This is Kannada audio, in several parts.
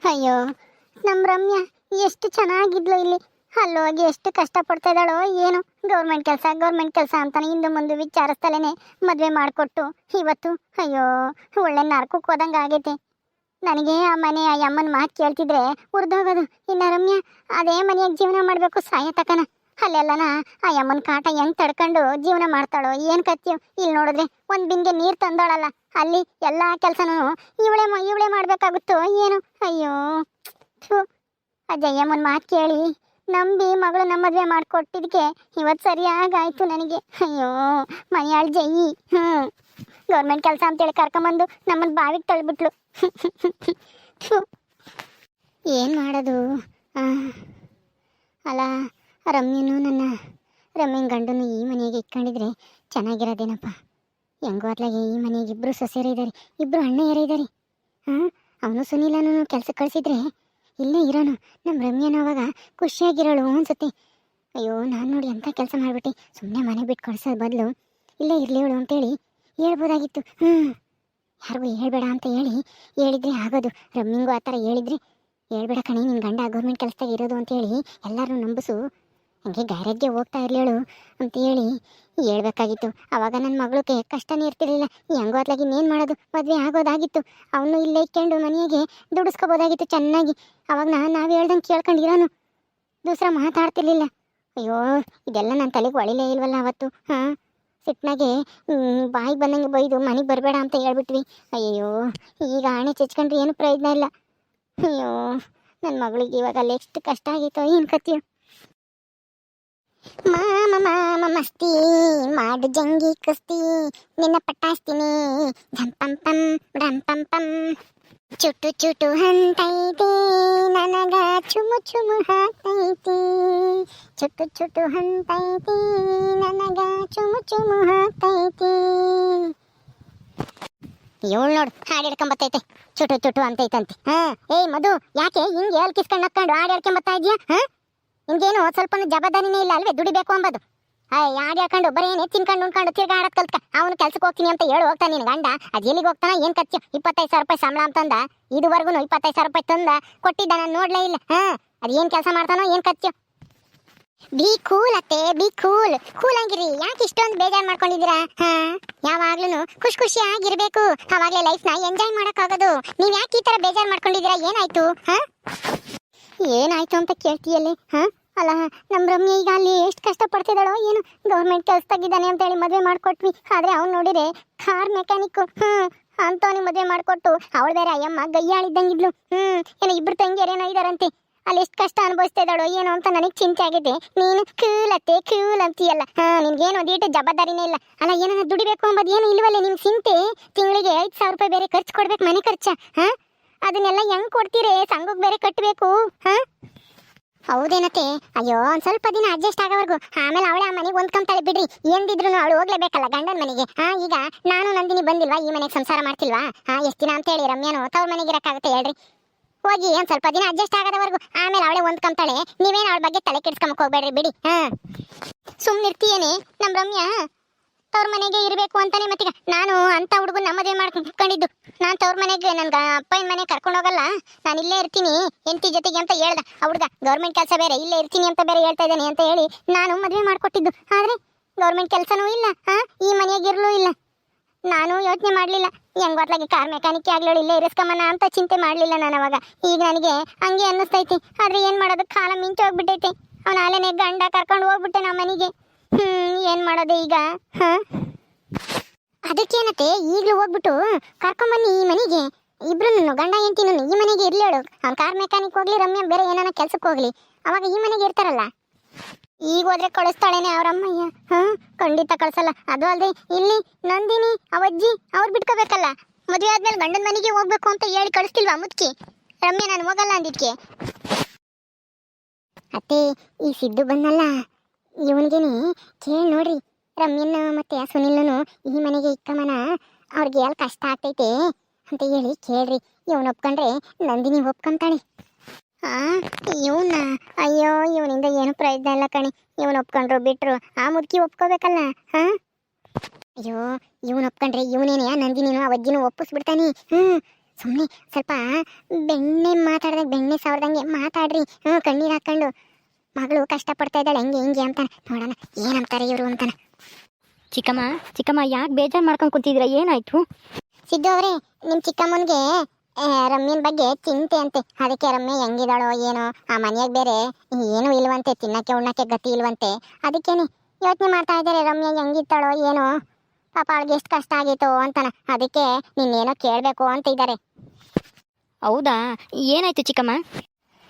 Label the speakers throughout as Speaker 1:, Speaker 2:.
Speaker 1: ಅಯ್ಯೋ, ನಮ್ಮ ರಮ್ಯಾ ಎಷ್ಟು ಚೆನ್ನಾಗಿದ್ಲು ಇಲ್ಲಿ. ಅಲ್ಲೋಗಿ ಎಷ್ಟು ಕಷ್ಟಪಡ್ತಾ ಇದ್ದಾಳೋ ಏನೋ. ಗೌರ್ಮೆಂಟ್ ಕೆಲಸ ಅಂತಾನೆ ಹಿಂದೆ ಮುಂದೆ ವಿಚಾರಿಸ್ತಲೇನೆ ಮದುವೆ ಮಾಡಿಕೊಟ್ಟು ಇವತ್ತು ಅಯ್ಯೋ ಒಳ್ಳೆ ನರ್ಕಕ್ಕೆ ಹೋದಂಗೆ ಆಗೈತೆ. ನನಗೆ ಆ ಮನೆ ಆ ಅಮ್ಮನ ಮಾತು ಕೇಳ್ತಿದ್ರೆ ಉರ್ದೋಗೋದು. ಇನ್ನು ರಮ್ಯಾ ಅದೇ ಮನೆಯಾಗ ಜೀವನ ಮಾಡಬೇಕು ಸಾಯತಕನ. ಅಲ್ಲೆಲ್ಲನ ಆ ಅಮ್ಮನ ಕಾಟ ಹೆಂಗೆ ತಡ್ಕೊಂಡು ಜೀವನ ಮಾಡ್ತಾಳೋ ಏನು ಕತ್ತೀಯೋ. ಇಲ್ಲಿ ನೋಡಿದ್ರೆ ಒಂದು ಬಿಂಗೆ ನೀರು ತಂದೋಳಲ್ಲ, ಅಲ್ಲಿ ಎಲ್ಲ ಕೆಲಸನೂ ಇವಳೇ ಮಾಡಬೇಕಾಗುತ್ತೋ ಏನು. ಅಯ್ಯೋ ಥೂ, ಆ ಜಯಮ್ಮನ ಮಾತು ಕೇಳಿ ನಂಬಿ ಮಗಳು ನಮ್ಮ ಮದುವೆ ಮಾಡಿಕೊಟ್ಟಿದ್ದಕ್ಕೆ ಇವತ್ತು ಸರಿಯಾಗಾಯ್ತು ನನಗೆ. ಅಯ್ಯೋ ಮನೆಯಾಳು ಜಯಿ ಗೌರ್ಮೆಂಟ್ ಕೆಲಸ ಅಂತೇಳಿ ಕರ್ಕೊಂಬಂದು ನಮ್ಮನ್ನು ಬಾವಿಗೆ ತಳ್ಳಿಬಿಟ್ಲು. ಥೂ, ಏನು ಮಾಡೋದು. ಅಲ್ಲ, ರಮ್ಯನ ಗಂಡನು ಈ ಮನೆಗೆ ಇಟ್ಕೊಂಡಿದ್ರೆ ಚೆನ್ನಾಗಿರೋದೇನಪ್ಪ. ಹೆಂಗೋ ಅತ್ಲಾಗೆ ಈ ಮನೆಗೆ ಇಬ್ಬರು ಸೊಸೆಯರು ಇದ್ದಾರೆ, ಇಬ್ಬರು ಅಣ್ಣಯ್ಯರು ಇದ್ದಾರೆ. ಅವನು ಸುನೀಲನೂ ಕೆಲ್ಸಕ್ಕೆ ಕಳಿಸಿದ್ರೆ ಇಲ್ಲೇ ಇರೋನು. ನಮ್ಮ ರಮ್ಯನ ಅವಾಗ ಖುಷಿಯಾಗಿರೋಳು ಅನ್ಸುತ್ತೆ. ಅಯ್ಯೋ ನಾನು ನೋಡಿ ಎಂಥ ಕೆಲಸ ಮಾಡಿಬಿಟ್ಟು ಸುಮ್ಮನೆ ಮನೆ ಬಿಟ್ಟು ಕಳ್ಸೋದು ಬದಲು ಇಲ್ಲೇ ಇರಲಿವಳು ಅಂತೇಳಿ ಹೇಳ್ಬೋದಾಗಿತ್ತು. ಯಾರಿಗೂ ಹೇಳ್ಬೇಡ ಅಂತ ಹೇಳಿದ್ರೆ ಆಗೋದು. ರಮ್ಯಂಗೂ ಆ ಥರ ಹೇಳಿದ್ರೆ ಹೇಳ್ಬೇಡ ಕಣೆ, ನಿನ್ನ ಗಂಡ ಗೌರ್ಮೆಂಟ್ ಕೆಲಸದಾಗ ಇರೋದು ಅಂತೇಳಿ ಎಲ್ಲರೂ ನಂಬಿಸು, ಹಂಗೆ ಗ್ಯಾರೇಜ್ಗೆ ಹೋಗ್ತಾ ಇರಲೇಳು ಅಂತೇಳಿ ಹೇಳ್ಬೇಕಾಗಿತ್ತು. ಆವಾಗ ನನ್ನ ಮಗಳಿಗೆ ಕಷ್ಟನೇ ಇರ್ತಿರ್ಲಿಲ್ಲ. ಹೆಂಗೋ ಅತ್ಲಾಗಿ ಇನ್ನೇನು ಮಾಡೋದು, ಮದುವೆ ಆಗೋದಾಗಿತ್ತು. ಅವನು ಇಲ್ಲೇ ಇಟ್ಕೊಂಡು ಮನೆಗೆ ದುಡಿಸ್ಕೋಬೋದಾಗಿತ್ತು ಚೆನ್ನಾಗಿ. ಅವಾಗ ನಾವು ಹೇಳ್ದಂಗೆ ಕೇಳ್ಕೊಂಡಿರೋನು, ದೂಸರ ಮಾತಾಡ್ತಿರ್ಲಿಲ್ಲ. ಅಯ್ಯೋ ಇದೆಲ್ಲ ನನ್ನ ತಲೆಗೆ ಒಳಿಲೇ ಇಲ್ವಲ್ಲ ಅವತ್ತು. ಸಿಟ್ನಾಗೆ ಬಾಯಿಗೆ ಬಂದಂಗೆ ಬೈದು ಮನೆಗೆ ಬರಬೇಡ ಅಂತ ಹೇಳ್ಬಿಟ್ವಿ. ಅಯ್ಯೋ ಈಗ ಆಣೆ ಚಚ್ಕೊಂಡ್ರೆ ಏನು ಪ್ರಯೋಜನ ಇಲ್ಲ. ಅಯ್ಯೋ ನನ್ನ ಮಗಳಿಗೆ ಇವಾಗ ಅಲ್ಲಿ ಎಷ್ಟು ಕಷ್ಟ ಆಗಿತ್ತೋ ಏನು ಕತ್ತೀಯೋ. ಮಾಮ ಮಸ್ತಿ ಮಾಡು ಜಂಗಿ ಕುಸ್ತಿ, ನಿನ್ನ ಪಟಾಸ್ತೀನಿ ಢಂ ಪಂ ಪಂ ಢಂ ಪಂ ಪಂ. ಚುಟು ಚುಟು ಹಂತೈತಿ ನನಗ ಚುಮು ಚುಮು ಹಾಕ್ತೈತಿ, ಚುಟು ಚುಟು ಹಂತೈತಿ ನನಗ ಚುಮು ಚುಮು ಹಾಕ್ತೈತಿ. ಇವಳು ನೋಡು ಹಾಡು ಹಿಡ್ಕೊಂಬತ್ತೈತೆ, ಚುಟು ಚುಟು ಅಂತೈತಂತೆ. ಏಯ್ ಮಧು, ಯಾಕೆ ಹಿಂಗೆ ಎಲ್ ಕಿಸ್ಕೊಂಡು ನಕ್ಕೊಂಡು ಹಾಡು ಹಿಡ್ಕೊಂಬತ್ತಾ ಇದೆಯಾ? ನಿಮ್ಗೇನು ಸ್ವಲ್ಪ ಜವಾಬ್ದಾರಿನೇ ಇಲ್ಲ ಅಲ್ವೇ, ದುಡಿಬೇಕು ಅಂಬೋದು. ಯಾರು ಹೇಳ್ಕೊಂಡು ಬರೇನೆ ತಿನ್ಕೊಂಡು ಉಣ್ಕೊಂಡು ತಿರ್ಗಾ ಆಡೋದು ಕಲ್ತ್ಕ. ಅವನು ಕೆಲ್ಸಕ್ಕೆ ಹೋಗ್ತೀನಿ ಅಂತ ಹೇಳಿ ಹೋಗ್ತಾನೆ ನಿನ್ನ ಗಂಡ. ಅದು ಎಲ್ಲಿಗೆ ಹೋಗ್ತಾನ ಏನು ಖರ್ಚು? 25,000 ರೂಪಾಯಿ ಸಂಬಳ ಅಂತಂದ, ಇದುವರೆಗೂ 25,000 ರೂಪಾಯಿ ತಂದ ಕೊಟ್ಟಿದ್ದ, ನಾನು ನೋಡ್ಲೇ ಇಲ್ಲ. ಅದು ಏನು ಕೆಲಸ ಮಾಡ್ತಾನೋ ಏನು ಖರ್ಚು? ಬಿ ಕೂಲ್ ಅತ್ತೆ, ಬಿ ಕೂಲ್ ಆಗಿರಿ. ಯಾಕೆ ಇಷ್ಟೊಂದು ಬೇಜಾರು ಮಾಡ್ಕೊಂಡಿದ್ದೀರಾ? ಯಾವಾಗ್ಲೂ ಖುಷಿಯಾಗಿರ್ಬೇಕು, ಅವಾಗಲೇ ಲೈಫ್ನ ಎಂಜಾಯ್ ಮಾಡೋಕ್ಕಾಗೋದು. ನೀವು ಯಾಕೆ ಈ ಥರ ಬೇಜಾರು ಮಾಡ್ಕೊಂಡಿದ್ದೀರಾ? ಏನಾಯ್ತು? ಏನಾಯ್ತು ಅಂತ ಕೇಳ್ತೀಯಲ್ಲಿ? ಅಲ್ಲ, ನಮ್ಮ ರಮ್ಯ ಈಗ ಅಲ್ಲಿ ಎಷ್ಟು ಕಷ್ಟಪಡ್ತಿದ್ದಾಳೋ ಏನು. ಗೌರ್ಮೆಂಟ್ ಕೆಲಸದಾಗಿದ್ದಾನೆ ಅಂತೇಳಿ ಮದುವೆ ಮಾಡಿಕೊಟ್ವಿ. ಆದರೆ ಅವ್ನು ನೋಡಿದ್ರೆ ಕಾರ್ ಮೆಕ್ಯಾನಿಕ್ಕು. ಅಂತವನಿಗೆ ಮದುವೆ ಮಾಡಿಕೊಟ್ಟು ಅವಳು ಬೇರೆ ಅಯ್ಯಮ್ಮ ಗಯ್ಯಾಳಿದ್ದಂಗಿದ್ಲು. ಏನೋ ಇಬ್ಬರು ತಂಗಿಯರೇನೋ ಇದ್ದಾರಂತೆ. ಅಲ್ಲಿ ಎಷ್ಟು ಕಷ್ಟ ಅನುಭವಿಸ್ತಾ ಇದ್ದಾಳೋ ಏನೋ ಅಂತ ನನಗೆ ಚಿಂತೆ ಆಗಿದೆ. ನೀನು ಕೂಲ್ ಅಂತೀಯಲ್ಲ, ನಿನ್ಗೇನು ಒಂದೀಟು ಜವಾಬ್ದಾರಿನೇ ಇಲ್ಲ. ಅಲ್ಲ, ಏನನ್ನ ದುಡಿಬೇಕು ಅಂಬೋದು ಏನು ಇಲ್ವಲ್ಲ ನಿಮ್ಗೆ ಚಿಂತೆ? ತಿಂಗಳಿಗೆ 5,000 ರೂಪಾಯಿ ಬೇರೆ ಖರ್ಚು ಕೊಡ್ಬೇಕು, ಮನೆ ಖರ್ಚ. ಅದನ್ನೆಲ್ಲ ಹೆಂಗ್ ಕೊಡ್ತೀರಿ? ಸಂಘಕ್ಕೆ ಬೇರೆ ಕಟ್ಟಬೇಕು. ಹೌದೇನತ್ತೆ? ಅಯ್ಯೋ ಒಂದು ಸ್ವಲ್ಪ ದಿನ ಅಡ್ಜಸ್ಟ್ ಆಗೋವರೆಗೂ, ಆಮೇಲೆ ಅವಳೇ ಆ ಮನೆಗೆ ಹೊಂದ್ಕೊಂತಾಳೆ ಬಿಡ್ರಿ. ಎಂದಿದ್ರು ಅವಳು ಹೋಗ್ಲೇಬೇಕಲ್ಲ ಗಂಡನ ಮನೆಗೆ. ಈಗ ನಾನು ನಂದಿನಿ ಬಂದಿಲ್ವಾ ಈ ಮನೆಗೆ, ಸಂಸಾರ ಮಾಡ್ತಿಲ್ವಾ? ಎಷ್ಟು ದಿನ ಅಂತ ಹೇಳಿ ರಮ್ಯಾನು ತವ್ರ ಮನೆಗೆ ಇರಕ್ಕಾಗುತ್ತೆ ಹೇಳ್ರಿ? ಹೋಗಿ ಒಂದು ಸ್ವಲ್ಪ ದಿನ ಅಡ್ಜಸ್ಟ್ ಆಗೋದವರೆಗೂ, ಆಮೇಲೆ ಅವಳೇ ಹೊಂದ್ಕೊಂತಾಳೆ. ನೀವೇನು ಅವಳ ಬಗ್ಗೆ ತಲೆ ಕೆಡ್ಸ್ಕೊಂಬಕ್ ಹೋಗ್ಬೇಡ್ರಿ ಬಿಡಿ. ಸುಮ್ಮನಿರ್ತೀಯೇನೆ ನಮ್ಮ ರಮ್ಯಾ? ತವ್ರ ಮನೆಗೆ ಇರಬೇಕು ಅಂತಾನೆ ಮತ್ತೀಗ ನಾನು ಅಂತ ಹುಡುಗನ ಮದುವೆ ಮಾಡ್ಕೊಂಡಿದ್ದು. ನಾನು ತವ್ರ ಮನೆಗೆ ನನ್ನ ಅಪ್ಪನ ಮನೆ ಕರ್ಕೊಂಡು ಹೋಗಲ್ಲ, ನಾನು ಇಲ್ಲೇ ಇರ್ತೀನಿ ಹೆಂಡತಿ ಜೊತೆಗೆ ಅಂತ ಹೇಳ್ದ ಆ ಹುಡುಗ. ಗೌರ್ಮೆಂಟ್ ಕೆಲಸ ಬೇರೆ, ಇಲ್ಲೇ ಇರ್ತೀನಿ ಅಂತ ಬೇರೆ ಹೇಳ್ತಾ ಇದ್ದಾನೆ ಅಂತ ಹೇಳಿ ನಾನು ಮದುವೆ ಮಾಡಿಕೊಟ್ಟಿದ್ದು. ಆದರೆ ಗೌರ್ಮೆಂಟ್ ಕೆಲಸನೂ ಇಲ್ಲ, ಈ ಮನೆಯಾಗಿರಲೂ ಇಲ್ಲ. ನಾನು ಯೋಚನೆ ಮಾಡಲಿಲ್ಲ, ಹೆಂಗ್ ಗೊತ್ತಾಗಿ ಕಾರ್ ಮೆಕ್ಯಾನಿಕ್ ಆಗ್ಲೋಳು ಇಲ್ಲೇ ಇರಿಸ್ಕೊಂಬನ ಅಂತ ಚಿಂತೆ ಮಾಡಲಿಲ್ಲ ನಾನು ಅವಾಗ. ಈಗ ನನಗೆ ಹಂಗೆ ಅನ್ನಿಸ್ತೈತಿ. ಆದರೆ ಏನು ಮಾಡೋದು, ಕಾಲ ಮಿಂಚು ಹೋಗ್ಬಿಟ್ಟೈತೆ. ಅವನ ಅಲ್ಲೇ ಗಂಡ ಕರ್ಕೊಂಡು ಹೋಗ್ಬಿಟ್ಟೆ ನಮ್ಮ ಮನೆಗೆ. ಏನು ಮಾಡೋದು ಈಗ? ಅದಕ್ಕೇನತ್ತೆ, ಈಗಲೂ ಹೋಗ್ಬಿಟ್ಟು ಕರ್ಕೊಂಬನ್ನಿ ಈ ಮನೆಗೆ. ಇಬ್ರು ಗಂಡ ಹೆಂಡ್ತಿನೂ ಈ ಮನೆಗೆ ಇರ್ಲಿ ಹೇಳು. ಅವ್ನು ಕಾರ್ ಮೆಕ್ಯಾನಿಕ್ ಹೋಗ್ಲಿ, ರಮ್ಯಾ ಬೇರೆ ಏನಾನ ಕೆಲ್ಸಕ್ಕೆ ಹೋಗ್ಲಿ, ಅವಾಗ ಈ ಮನೆಗೆ ಇರ್ತಾರಲ್ಲ. ಈಗ ಹೋದ್ರೆ ಕಳಿಸ್ತಾಳೇನೆ ಅವ್ರಮ್ಮಯ್ಯ? ಖಂಡಿತ ಕಳ್ಸಲ್ಲ. ಅದು ಅಲ್ಲದೆ ಇಲ್ಲಿ ನಂದಿನಿ ಅವಜ್ಜಿ ಅವ್ರು ಬಿಟ್ಕೋಬೇಕಲ್ಲ. ಮದುವೆ ಆದ್ಮೇಲೆ ಗಂಡನ ಮನೆಗೆ ಹೋಗ್ಬೇಕು ಅಂತ ಹೇಳಿ ಕಳಿಸ್ತಿಲ್ವಾ ಮುದ್ಕಿ? ರಮ್ಯಾ ನಾನು ಹೋಗಲ್ಲ ಅಂದಿದ್ಕೆ. ಅತ್ತೆ, ಈ ಸಿದ್ದು ಬಂದಲ್ಲ, ಇವನಿಗೇನೆ ಕೇಳಿ ನೋಡ್ರಿ, ರಮ್ಯನ ಮತ್ತೆ ಸುನಿಲ್ನು ಈ ಮನೆಗೆ ಇಕ್ಕಮನ, ಅವ್ರಿಗೆ ಎಲ್ಲಿ ಕಷ್ಟ ಆಗ್ತೈತೆ ಅಂತ ಹೇಳಿ ಕೇಳ್ರಿ. ಇವನು ಒಪ್ಕೊಂಡ್ರೆ ನಂದಿನಿ ಒಪ್ಕೊಂತಾಳೆ. ಇವನ್ನ ಅಯ್ಯೋ, ಇವನಿಂದ ಏನು ಪ್ರಯೋಜನ ಇಲ್ಲ ಕಣಿ. ಇವನು ಒಪ್ಕೊಂಡ್ರು ಬಿಟ್ರು ಆ ಮುದುಕಿ ಒಪ್ಕೋಬೇಕಲ್ಲ. ಅಯ್ಯೋ, ಇವನು ಒಪ್ಕೊಂಡ್ರೆ ಇವನೇನೆಯಾ ನಂದಿನಿನೂ ಅವಜ್ಜಿನೂ ಒಪ್ಪಿಸ್ಬಿಡ್ತಾನೆ. ಸುಮ್ಮನೆ ಸ್ವಲ್ಪ ಬೆಣ್ಣೆ ಮಾತಾಡ್ದಾಗ ಬೆಣ್ಣೆ ಸಾವಿರದಂಗೆ ಮಾತಾಡ್ರಿ. ಕಣ್ಣೀರು ಹಾಕೊಂಡು ಮಗಳು ಕಷ್ಟಪಡ್ತಾ ಇದ್ದಾಳೆ ಹೆಂಗೆ ಹಿಂಗೆ ಅಂತಾನೆ. ನೋಡೋಣ ಏನಂತಾರೆ ಇವರು ಅಂತಾನೆ.
Speaker 2: ಚಿಕ್ಕಮ್ಮ ಚಿಕ್ಕಮ್ಮ ಯಾಕೆ ಬೇಜಾರು ಮಾಡ್ಕೊಂಡು ಕೂತಿದ್ದೀರಾ? ಏನಾಯ್ತು?
Speaker 1: ಸಿದ್ದು ಅವರೇ, ನಿಮ್ಮ ಚಿಕ್ಕಮ್ಮನಿಗೆ ರಮ್ಯನ ಬಗ್ಗೆ ಚಿಂತೆ ಅಂತೆ. ಅದಕ್ಕೆ ರಮ್ಯ ಹೆಂಗಿದಾಳೋ ಏನೋ, ಆ ಮನೆಯಾಗ ಬೇರೆ ಏನೂ ಇಲ್ವಂತೆ, ತಿನ್ನಕ್ಕೆ ಉಣ್ಣಕ್ಕೆ ಗತಿ ಇಲ್ವಂತೆ. ಅದಕ್ಕೇನೆ ಯೋಚನೆ ಮಾಡ್ತಾ ಇದ್ದಾರೆ ರಮ್ಯ ಹೆಂಗಿತ್ತಾಳೋ ಏನೋ, ಪಾಪ ಅವಳಿಗೆ ಎಷ್ಟು ಕಷ್ಟ ಆಗಿತ್ತು ಅಂತಾನ. ಅದಕ್ಕೆ ನಿನ್ನೇನೋ ಕೇಳಬೇಕು ಅಂತ ಇದ್ದಾರೆ.
Speaker 2: ಹೌದಾ, ಏನಾಯ್ತು ಚಿಕ್ಕಮ್ಮ?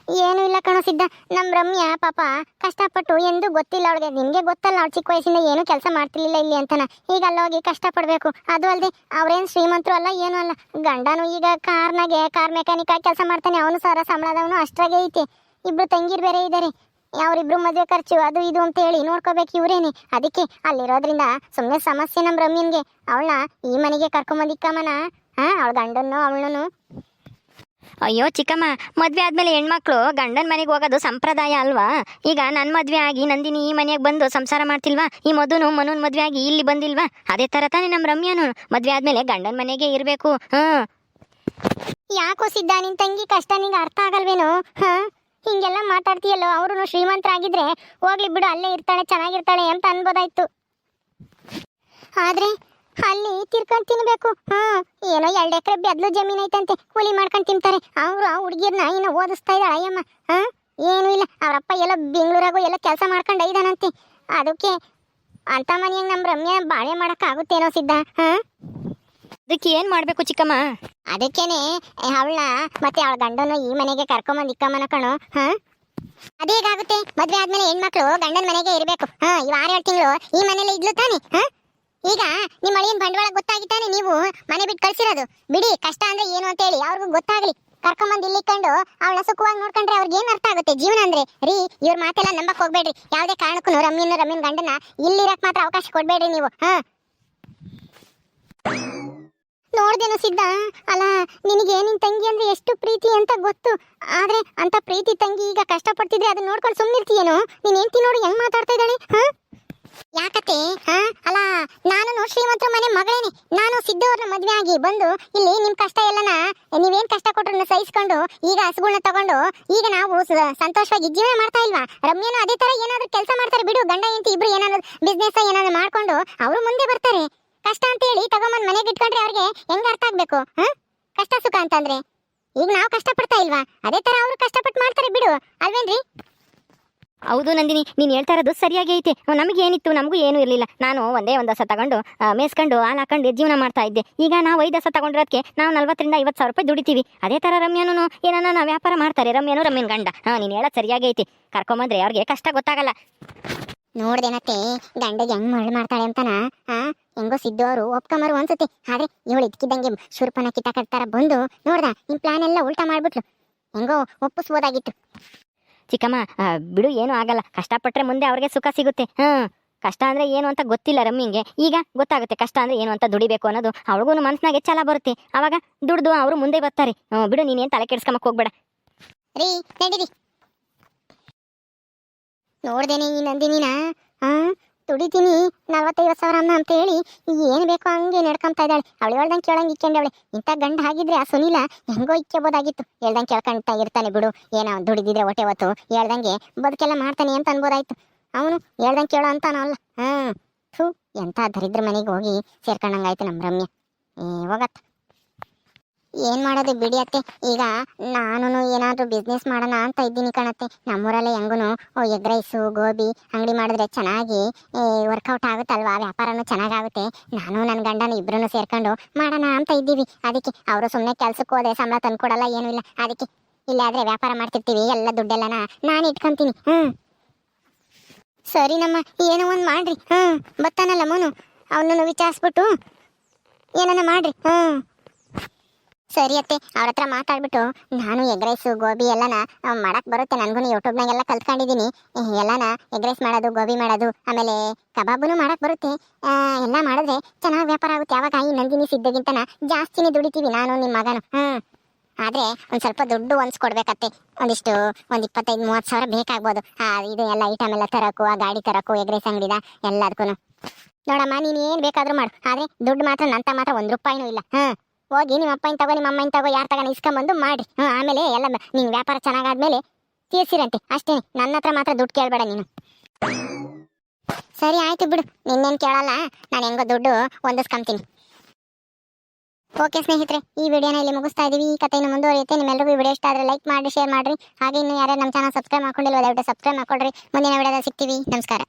Speaker 1: ಏನೂ ಇಲ್ಲ ಕಣೋ ಸಿದ್ಧ, ನಮ್ಮ ರಮ್ಯ ಪಾಪ ಕಷ್ಟಪಟ್ಟು ಎಂದು ಗೊತ್ತಿಲ್ಲ ಅವಳಿಗೆ. ನಿನಗೆ ಗೊತ್ತಲ್ಲ, ಅವಳು ಚಿಕ್ಕ ವಯಸ್ಸಿಂದ ಏನೂ ಕೆಲಸ ಮಾಡ್ತಿರ್ಲಿಲ್ಲ ಇಲ್ಲಿ ಅಂತಾನ. ಈಗ ಅಲ್ಲೋಗಿ ಕಷ್ಟಪಡಬೇಕು. ಅದು ಅಲ್ಲದೆ ಅವ್ರೇನು ಶ್ರೀಮಂತರು ಅಲ್ಲ ಏನೂ ಅಲ್ಲ. ಗಂಡನು ಈಗ ಕಾರ್ ಮೆಕ್ಯಾನಿಕ್ ಆಗಿ ಕೆಲಸ ಮಾಡ್ತಾನೆ. ಅವನು ಸರ ಸಂಬಳದವನು ಅಷ್ಟ್ರಾಗೆ ಐತೆ. ಇಬ್ರು ತಂಗಿರು ಬೇರೆ ಇದ್ದಾರೆ. ಅವರಿಬ್ರು ಮದುವೆ ಖರ್ಚು ಅದು ಇದು ಅಂತ ಹೇಳಿ ನೋಡ್ಕೋಬೇಕು ಇವರೇನೆ. ಅದಕ್ಕೆ ಅಲ್ಲಿರೋದ್ರಿಂದ ಸುಮ್ಮನೆ ಸಮಸ್ಯೆ ನಮ್ಮ ರಮ್ಯನ್ಗೆ. ಅವಳನ್ನ ಈ ಮನೆಗೆ ಕರ್ಕೊಂಬಂದಿಕ್ಕಮ್ಮನ, ಅವಳ ಗಂಡನ್ನು ಅವಳನ್ನು.
Speaker 2: ಅಯ್ಯೋ ಚಿಕ್ಕಮ್ಮ, ಮದುವೆ ಆದಮೇಲೆ ಹೆಣ್ಮಕ್ಳು ಗಂಡನ ಮನೆಗೆ ಹೋಗೋದು ಸಂಪ್ರದಾಯ ಅಲ್ವಾ? ಈಗ ನನ್ನ ಮದುವೆ ಆಗಿ ನಂದಿನಿ ಈ ಮನೆಗೆ ಬಂದು ಸಂಸಾರ ಮಾಡ್ತಿಲ್ವಾ? ಈ ಮಧುನು ಮನುನ ಮದುವೆ ಆಗಿ ಇಲ್ಲಿ ಬಂದಿಲ್ವಾ? ಅದೇ ಥರ ತಾನೇ ನಮ್ಮ ರಮ್ಯನು ಮದುವೆ ಆದಮೇಲೆ ಗಂಡನ ಮನೆಗೆ ಇರಬೇಕು.
Speaker 1: ಯಾಕೋ ಸಿದ್ಧ, ನಿನ್ ತಂಗಿ ಕಷ್ಟ ನಿಂಗೆ ಅರ್ಥ ಆಗಲ್ವೇನೋ? ಹಿಂಗೆಲ್ಲ ಮಾತಾಡ್ತೀಯಲ್ಲೋ. ಅವರು ಶ್ರೀಮಂತರಾಗಿದ್ರೆ ಹೋಗ್ಲಿ ಬಿಡು, ಅಲ್ಲೇ ಇರ್ತಾಳೆ ಚೆನ್ನಾಗಿರ್ತಾಳೆ ಅಂತ ಅನ್ಬೋದಾಯ್ತು. ಆದ್ರೆ ಅಲ್ಲಿ ತಿರ್ಕೊಂಡು ತಿನ್ಬೇಕು. ಏನೋ 2 ಎಕರೆ ಬೆದ್ಲು ಜಮೀನ್ ಐತಂತೆ, ಕೂಲಿ ಮಾಡ್ಕೊಂಡು ತಿಂತಾರೆ. ಅವರು ಆ ಹುಡುಗಿರ್ನ ಇನ್ನು ಓದಿಸ್ತಾ ಇದ್ದಾಳೆ ಅಯ್ಯಮ್ಮ. ಏನೂ ಇಲ್ಲ, ಅವರಪ್ಪ ಎಲ್ಲ ಬೆಂಗಳೂರಾಗೂ ಎಲ್ಲ ಕೆಲಸ ಮಾಡ್ಕೊಂಡು ಐದಾನಂತೆ. ಅದಕ್ಕೆ ಅಂತ ಮನೆಯಾಗ ನಮ್ಮ ರಮ್ಯ ಬಾಳೆ ಮಾಡೋಕ್ಕಾಗುತ್ತೇನೋ ಸಿದ್ಧ?
Speaker 2: ಅದಕ್ಕೆ ಏನು ಮಾಡಬೇಕು ಚಿಕ್ಕಮ್ಮ?
Speaker 1: ಅದಕ್ಕೇನೆ ಅವಳನ್ನ ಮತ್ತೆ ಅವಳ ಗಂಡನು ಈ ಮನೆಗೆ ಕರ್ಕೊಂಬಂದು ಇಕ್ಕಮ್ಮನ ಕಣೋ. ಅದೇಗಾಗುತ್ತೆ? ಮದ್ವೆ ಆದ್ಮೇಲೆ ಹೆಣ್ಮಕ್ಳು ಗಂಡನ ಮನೆಗೆ ಇರಬೇಕು. ಈ 6-7 ತಿಂಗಳು ಈ ಮನೇಲಿ ಇದ್ಲು ತಾನೆ. ಈಗ ನಿಮ್ಮ ಅಳಿಯನ್ ಬಂಡವಾಳ ಗೊತ್ತಾಗಿತ್ತಾನೆ ನೀವು ಮನೆ ಬಿಟ್ಟು ಕಳ್ಸಿರೋದು. ಬಿಡಿ, ಕಷ್ಟ ಅಂದ್ರೆ ಏನು ಅಂತ ಹೇಳಿ ಅವ್ರಿಗೂ ಗೊತ್ತಾಗ್ಲಿ. ಕರ್ಕೊಂಬಂದು ಇಲ್ಲಿ ಕಂಡು ಅವಳನ್ನ ಸುಖವಾಗಿ ನೋಡ್ಕೊಂಡ್ರೆ ಅವ್ರಿಗೆ ಏನ್ ಅರ್ಥ ಆಗುತ್ತೆ ಜೀವನ ಅಂದ್ರೆ? ರೀ, ಇವ್ರ ಮಾತೆಲ್ಲ ನಂಬಕ್ ಹೋಗ್ಬೇಡ್ರಿ. ಯಾವ್ದೇ ಕಾರಣಕ್ಕೂ ರಮ್ಯನ್ ಗಂಡನ ಇಲ್ಲಿರಕ್ ಮಾತ್ರ ಅವಕಾಶ ಕೊಡ್ಬೇಡ್ರಿ ನೀವು. ನೋಡ್ದೇನು ಸಿದ್ಧ, ಅಲ್ಲ ನಿನಗೆ ನಿನ್ ತಂಗಿ ಅಂದ್ರೆ ಎಷ್ಟು ಪ್ರೀತಿ ಅಂತ ಗೊತ್ತು. ಆದ್ರೆ ಅಂತ ಪ್ರೀತಿ ತಂಗಿ ಈಗ ಕಷ್ಟಪಡ್ತಿದ್ರೆ ಅದನ್ನ ನೋಡ್ಕೊಂಡು ಸುಮ್ಮನಿರ್ತೀಯೇನೋ? ನೀನ್ ಹೆಂಡ್ತಿ ನೋಡಿ ಹೆಂಗ್ ಮಾತಾಡ್ತಾ ಇದ್ದಾಳೆ? ಯಾಕತ್ತೆ? ಅಲ್ಲ, ನಾನು ಶ್ರೀಮಂತರ ಮನೆ ಮಗಳೇನೆ. ನಾನು ಸಿದ್ದವ್ರನ್ನ ಮದ್ವೆ ಆಗಿ ಬಂದು ಇಲ್ಲಿ ನಿಮ್ ಕಷ್ಟ ಎಲ್ಲನ ನೀವೇನ್ ಕಷ್ಟ ಕೊಟ್ರನ್ನ ಸಹಿಸ್ಕೊಂಡು ಈಗ ಹಸುಗಳನ್ನ ತಗೊಂಡು ಈಗ ನಾವು ಸಂತೋಷವಾಗಿ ಜೀವನ ಮಾಡ್ತಾ ಇಲ್ವಾ? ರಮ್ಯನು ಅದೇ ತರ ಏನಾದ್ರು ಕೆಲಸ ಮಾಡ್ತಾರೆ ಬಿಡು. ಗಂಡ ಹೆಂಡತಿ ಇಬ್ರು ಏನಾದ್ರು ಬಿಸ್ನೆಸ್ ಏನಾದ್ರು ಮಾಡ್ಕೊಂಡು ಅವರು ಮುಂದೆ ಬರ್ತಾರೆ. ಕಷ್ಟ ಅಂತ ಹೇಳಿ ತಗೊಂಬಂದ್ ಮನೆಗೆ ಇಟ್ಕೊಂಡ್ರೆ ಅವ್ರಿಗೆ ಹೆಂಗ ಅರ್ಥ ಆಗ್ಬೇಕು? ಕಷ್ಟ ಸುಖ ಅಂತಂದ್ರೆ ಈಗ ನಾವು ಕಷ್ಟಪಡ್ತಾ ಇಲ್ವಾ? ಅದೇ ತರ ಅವರು ಕಷ್ಟಪಟ್ಟು ಮಾಡ್ತಾರೆ ಬಿಡು, ಅಲ್ವೇನ್ರಿ?
Speaker 2: ಹೌದು ನಂದಿನಿ, ನೀನು ಹೇಳ್ತಾ ಇರೋದು ಸರಿಯಾಗಿ ಐತೆ. ನಮಗೇನಿತ್ತು, ನಮಗೂ ಏನೂ ಇರಲಿಲ್ಲ. ನಾನು ಒಂದೇ ಒಂದು ಹಸ ತಗೊಂಡು ಮೇಸ್ಕೊಂಡು ಹಾಲು ಹಾಕೊಂಡು ಜೀವನ ಮಾಡ್ತಾ ಇದ್ದೆ. ಈಗ ನಾವು 5 ಹಸ ತಗೊಂಡಿರೋದಕ್ಕೆ ನಾವು 40,000 50,000 ರೂಪಾಯಿ ದುಡಿತೀವಿ. ಅದೇ ಥರ ರಮ್ಯನೂ ಏನಾನ ವ್ಯಾಪಾರ ಮಾಡ್ತಾರೆ. ರಮ್ಯನ ಗಂಡ. ನೀನು ಹೇಳೋದು ಸರಿಯಾಗಿ ಐತಿ. ಕರ್ಕೊಂಬಂದ್ರೆ ಅವ್ರಿಗೆ ಕಷ್ಟ ಗೊತ್ತಾಗಲ್ಲ.
Speaker 1: ನೋಡ್ದೇನತ್ತೆ ಗಂಡಗೆ ಹೆಂಗ್ ಮರಳು ಮಾಡ್ತಾಳೆ ಅಂತನ. ಹೆಂಗೋ ಸಿದ್ದು ಅವರು ಒಪ್ಕೊಂಬರು ಅನ್ಸುತ್ತೆ. ಆದ್ರೆ ಇವಳು ಇದ್ಕಿದ್ದಂಗೆ ಶುರ್ಪನ ಕಿತ್ತಾಕಟ್ಟಾರ ಬಂದು ನೋಡ್ದ ನಿಮ್ ಪ್ಲಾನ್ ಎಲ್ಲ ಉಲ್ಟಾ ಮಾಡ್ಬಿಟ್ಲು. ಹೆಂಗೋ ಒಪ್ಪಿಸ್ಬೋದಾಗಿತ್ತು.
Speaker 2: ಚಿಕ್ಕಮ್ಮ ಬಿಡು, ಏನೂ ಆಗಲ್ಲ. ಕಷ್ಟಪಟ್ಟರೆ ಮುಂದೆ ಅವ್ರಿಗೆ ಸುಖ ಸಿಗುತ್ತೆ. ಕಷ್ಟ ಅಂದ್ರೆ ಏನು ಅಂತ ಗೊತ್ತಿಲ್ಲ ರಮ್ಮಿಂಗೆ. ಈಗ ಗೊತ್ತಾಗುತ್ತೆ ಕಷ್ಟ ಅಂದ್ರೆ ಏನು ಅಂತ. ದುಡಿಬೇಕು ಅನ್ನೋದು ಅವಳಿಗೂ ಮನ್ಸ್ನಾಗೆ ಛಲ ಬರುತ್ತೆ. ಅವಾಗ ದುಡ್ದು ಅವರು ಮುಂದೆ ಬರ್ತಾರೆ. ಬಿಡು, ನೀನೇನು ತಲೆ ಕೆಡ್ಸ್ಕೊಂಬಕ್ ಹೋಗ್ಬೇಡ.
Speaker 1: ರೀ ನಡೀರಿ. ನೋಡ್ದೇನೆ ಈ ನಂದಿನಿನ ದುಡಿತೀನಿ 40,000-50,000 ಅಂತ ಹೇಳಿ ಏನು ಬೇಕೋ ಹಂಗೆ ನಡ್ಕೊಂತಾ ಇದ್ದಾಳೆ. ಅವಳು ಹೇಳ್ದಂಗೆ ಕೇಳಂಗೆ ಇಕ್ಕೊಂಡವಳೆ. ಇಂಥ ಗಂಡ ಆಗಿದ್ರೆ ಆ ಸುನೀಲ ಹೆಂಗೋ ಇಕ್ಕೋಬೋದಾಗಿತ್ತು. ಹೇಳ್ದಂಗೆ ಕೇಳ್ಕೊಂತ ಇರ್ತಾನೆ ಬಿಡು, ಏನೋ ದುಡಿದಿದ್ರೆ ಹೊಟ್ಟೆ ಹೊತ್ತು ಹೇಳ್ದಂಗೆ ಬದುಕೆಲ್ಲ ಮಾಡ್ತಾನೆ ಅಂತ ಅನ್ಬೋದಾಯ್ತು. ಅವನು ಹೇಳ್ದಂಗೆ ಕೇಳೋ ಅಂತಾನಲ್ಲ. ಎಂಥ ದರಿದ್ರ ಮನೆಗೆ ಹೋಗಿ ಸೇರ್ಕೊಂಡಂಗಾಯ್ತು ನಮ್ಮ ರಮ್ಯ. ಹೋಗತ್ತ ಏನ್ ಮಾಡೋದು ಬಿಡಿ ಅತ್ತೆ. ಈಗ ನಾನು ಏನಾದ್ರು ಬಿಸ್ನೆಸ್ ಮಾಡೋಣ ಅಂತ ಇದ್ದೀನಿ ಕಣತ್ತೆ. ನಮ್ಮೂರಲ್ಲೇ ಹೆಂಗೂ ಎಗ್ ರೈಸು ಗೋಬಿ ಅಂಗಡಿ ಮಾಡಿದ್ರೆ ಚೆನ್ನಾಗಿ ವರ್ಕೌಟ್ ಆಗುತ್ತಲ್ವಾ, ವ್ಯಾಪಾರನೂ ಚೆನ್ನಾಗಾಗುತ್ತೆ. ನಾನು ನನ್ನ ಗಂಡನ ಇಬ್ರು ಸೇರ್ಕೊಂಡು ಮಾಡೋಣ ಅಂತ ಇದ್ದೀವಿ. ಅದಕ್ಕೆ ಅವರು ಸುಮ್ಮನೆ ಕೆಲ್ಸಕ್ಕೆ ಹೋದೆ ಸಂಬಳ ತಂದ್ಕೊಡಲ್ಲ, ಏನೂ ಇಲ್ಲ. ಅದಕ್ಕೆ ಇಲ್ಲಾದ್ರೆ ವ್ಯಾಪಾರ ಮಾಡ್ತಿರ್ತೀವಿ, ಎಲ್ಲ ದುಡ್ಡೆಲ್ಲನ ನಾನು ಇಟ್ಕೊಂತೀನಿ. ಸರಿ ನಮ್ಮ ಏನೋ ಒಂದು ಮಾಡ್ರಿ. ಬರ್ತಾನಲ್ಲ ಮೋನು, ಅವನನ್ನು ವಿಚಾರಿಸ್ಬಿಟ್ಟು ಏನನ್ನ ಮಾಡ್ರಿ. ಸರಿ ಅತ್ತೆ, ಅವ್ರ ಹತ್ರ ಮಾತಾಡ್ಬಿಟ್ಟು ನಾನು ಎಗ್ ರೈಸು ಗೋಬಿ ಎಲ್ಲನ ಮಾಡಕ್ ಬರುತ್ತೆ. ನನಗೂ ಯೂಟ್ಯೂಬ್ನಾಗೆಲ್ಲ ಕಲ್ತ್ಕೊಂಡಿದ್ದೀನಿ. ಎಲ್ಲನ ಎಗ್ ರೈಸ್ ಮಾಡೋದು, ಗೋಬಿ ಮಾಡೋದು, ಆಮೇಲೆ ಕಬಾಬುನು ಮಾಡಕ್ ಬರುತ್ತೆ. ಎಲ್ಲ ಮಾಡಿದ್ರೆ ಚೆನ್ನಾಗಿ ವ್ಯಾಪಾರ ಆಗುತ್ತೆ. ಯಾವಾಗ ಈ ನಂದಿನಿ ಸಿದ್ದಗಿಂತನ ಜಾಸ್ತಿನೇ ದುಡಿತೀವಿ ನಾನು ನಿಮ್ಮ ಮಗನು. ಆದ್ರೆ ಒಂದ್ ಸ್ವಲ್ಪ ದುಡ್ಡು ಹೊಂದ್ಸ್ಕೊಡ್ಬೇಕತ್ತೆ. ಒಂದಿಷ್ಟು 25-30 ಸಾವಿರ ಬೇಕಾಗ್ಬೋದು. ಇದು ಎಲ್ಲ ಐಟಮ್ ಎಲ್ಲ ತರಕು, ಆ ಗಾಡಿ ತರಕು, ಎಗ್ ರೈಸ್ ಅಂಗಡಿದ ಎಲ್ಲದಕ್ಕೂ. ನೋಡಮ್ಮ, ನೀನ್ ಏನ್ ಬೇಕಾದ್ರೂ ಮಾಡು, ಆದ್ರೆ ದುಡ್ಡು ಮಾತ್ರ ನಂತ ಮಾತ್ರ 1 ರೂಪಾಯಿನೂ ಇಲ್ಲ. ಹೋಗಿ ನಿಮ್ಮ ಅಪ್ಪನ ತಗೋ ನಿಮ್ಮ ಅಮ್ಮನ ತಗೋ ಯಾರು ತಗೊಂಡು ಇಸ್ಕೊಂಬಂದು ಮಾಡಿ ಆಮೇಲೆ ಎಲ್ಲ ನಿನ್ನ ವ್ಯಾಪಾರ ಚೆನ್ನಾಗಾದ್ಮೇಲೆ ತೀರ್ಸಿರಂತೆ ಅಷ್ಟೇ. ನನ್ನ ಹತ್ರ ಮಾತ್ರ ದುಡ್ಡು ಕೇಳಬೇಡ ನೀನು. ಸರಿ ಆಯ್ತು ಬಿಡು, ನಿನ್ನೇನು ಕೇಳಲ್ಲ, ನಾನು ಹೆಂಗೋ ದುಡ್ಡು ಹೊಂದಿಸ್ಕೊಂತೀನಿ. ಓಕೆ ಸ್ನೇಹಿತರೆ, ಈ ವಿಡಿಯೋನ ಇಲ್ಲಿ ಮುಗಿಸ್ತಾ ಇದೀವಿ. ಈ ಕಥೆಯನ್ನು ಮುಂದುವರಿಯುತ್ತೆ. ನಿಮ್ಮೆಲ್ಲರಿಗೂ ಈ ವಿಡಿಯೋ ಇಷ್ಟ ಆದರೆ ಲೈಕ್ ಮಾಡಿ, ಶೇರ್ ಮಾಡಿರಿ. ಹಾಗೆ ಇನ್ನು ಯಾರ್ಯಾರು ನಮ್ಮ ಚಾನಲ್ ಸಬ್ಸ್ಕ್ರೈಬ್ ಮಾಡ್ಕೊಂಡಿಲ್ವ ದಯವಿಟ್ಟು ಸಬ್ಸ್ಕ್ರೈಬ್ ಮಾಡ್ಕೊಳ್ರಿ. ಮುಂದಿನ ವಿಡಿಯೋದಲ್ಲಿ ಸಿಗ್ತೀವಿ. ನಮಸ್ಕಾರ.